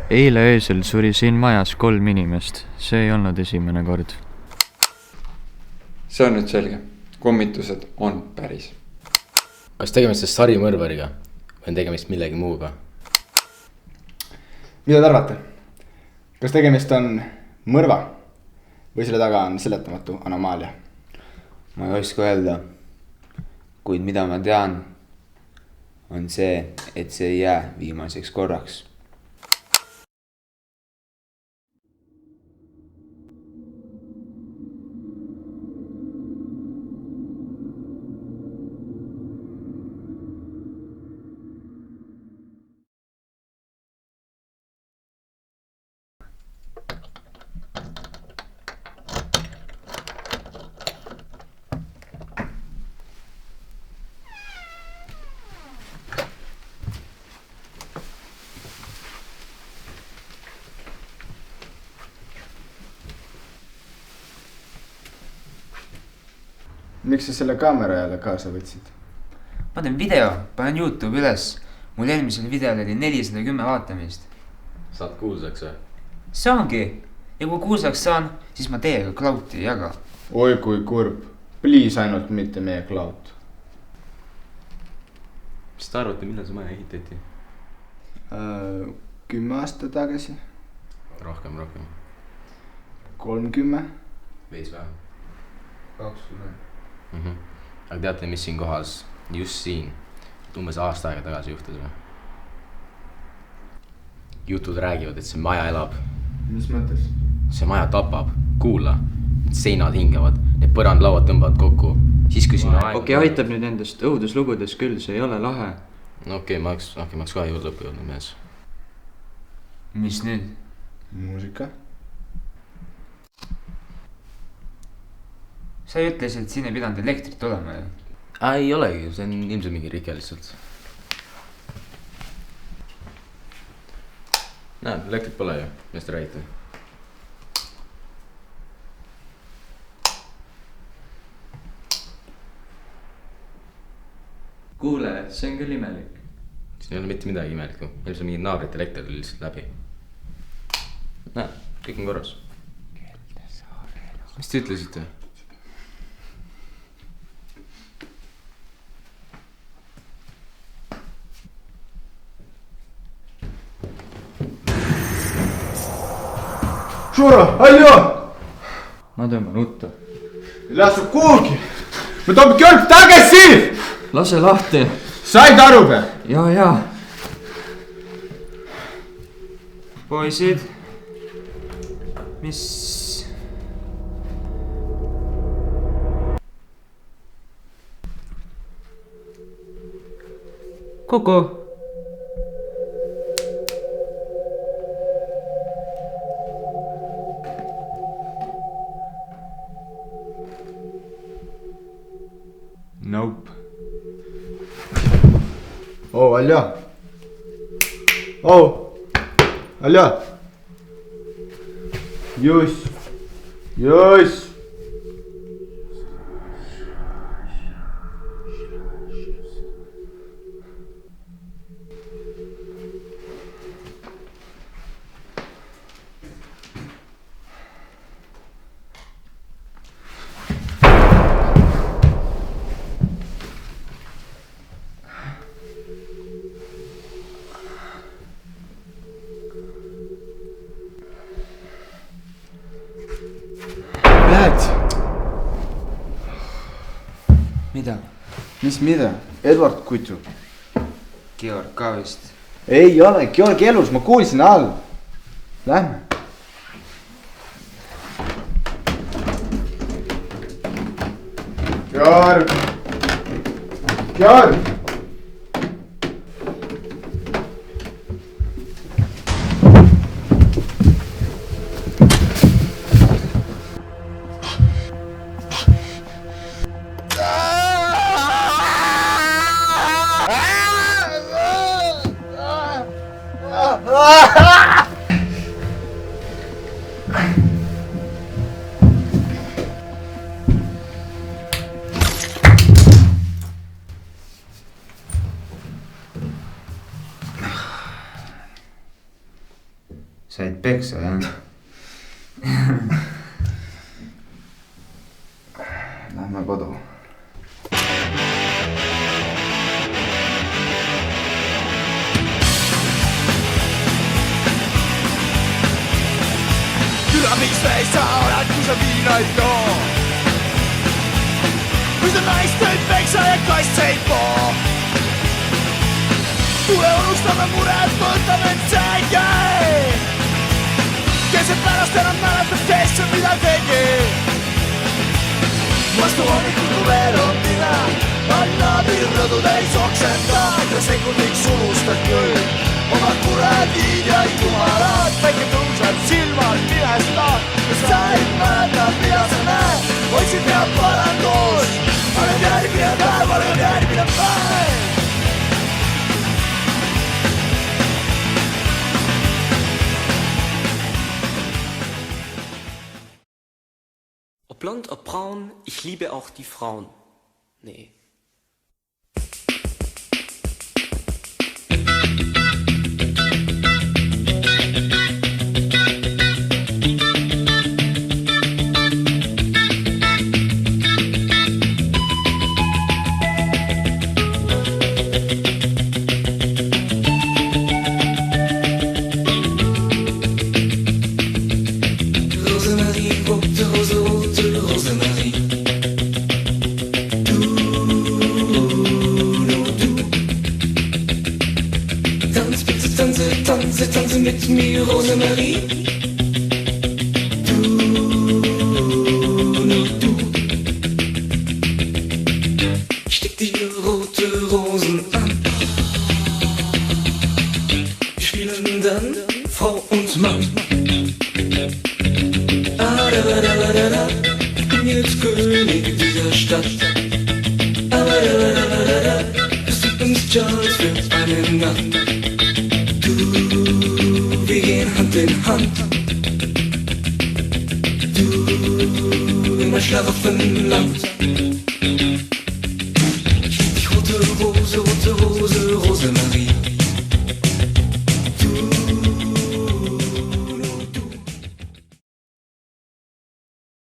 Eile öösel suri siin majas 3 inimest. See ei olnud esimene kord. See on nüüd selge. Kommitused on päris. Kas tegemist sarimõrvariga või on tegemist millegi muuga? Mida te arvate? Kas tegemist on mõrva või selle taga on seletamatu anomaalia? Ma ei oska öelda, kuid mida ma tean, on see, et see ei jää viimaseks korraks. Miks sa selle kaamera jälle kaasa võtsid? Ma teen video, panen YouTube üles. Mul eelmisel videol oli 410 vaatamist. Saad kuulsaks või? Saangi. Ja kui kuulsaks saan, siis ma teiega clouti ei jaga. Oi kui kurb. Please ainult mitte meie cloud. Mis te arvate, millal see maja ehitati? 10 aastat tagasi. Rohkem. 30. Veits vähem. 20. Aga teate, mis siin kohas, just siin, umbes aasta aega tagasi juhtus või? Jutud räägivad, et see maja elab. Mis mõttes? See maja tapab, kuula, seinad hingavad, need põrandlauad tõmbavad kokku. Siis kui sinna aega... Okei, aitab nüüd endast õuduslugudes küll, see ei ole lahe. No okei, ma oleks kohe juurde lõppu jõudnud mees. Mis nüüd? Muusika. Sa ütlesid, et siin ei pidanud elektrit olema ju. Ei olegi, see on ilmselt mingi rike lihtsalt. Näed, elektrit pole ju, millest te räägite? Kuule, see on küll imelik. Siin ei ole mitte midagi imelikku, ilmselt mingi naabrit elekter oli lihtsalt läbi. Näed, kõik on korras. Mis te ütlesite? Šura, aljo! Ma tõmban uttu. Lähe kuhugi! Me toome kõrg tagasi! Lase lahti. Said aru või? Ja. Poisid, mis... Kuku. Nope. Aljo. Aljo. Juss. Mida? Mis mida? Edward Kutu. Georg ka vist. Ei ole, Georg elus, ma kuulsin all. Lähme. Georg! peksa, jah. Lähme kodu. Türa, miks me ei saa oled, kui sa viina ei too? Kui sa naist ei peksa ja kast ei poo? Tule unustame mured, võtame see jäi. Kes see pärast enam mäletab, kes see mida tegi? Vastu hommikul, kui veel on pime, anna piirrõdud ei soksenda ja sekundiks unustad küll oma kuradid ja jumalad. Päike tõuseb silmal milestad ja sa ei mäleta, mida sa näed. Otsid peab parandus, olen järgmine päev, olen järgmine päev. Ob blond, ob braun, ich liebe auch die Frauen. Nee. Tanze mit mir, Rosemarie. Du, nur du. Ich steck dir rote Rosen an. Wir spielen dann Frau und Mann. Ah, da, da, da, da, da. Ich bin jetzt König dieser Stadt. Ah, da, da, da, da, da. Es tut uns Charles für eine Nacht. Wir gehen Hand in Hand. Du, immer schlafenland.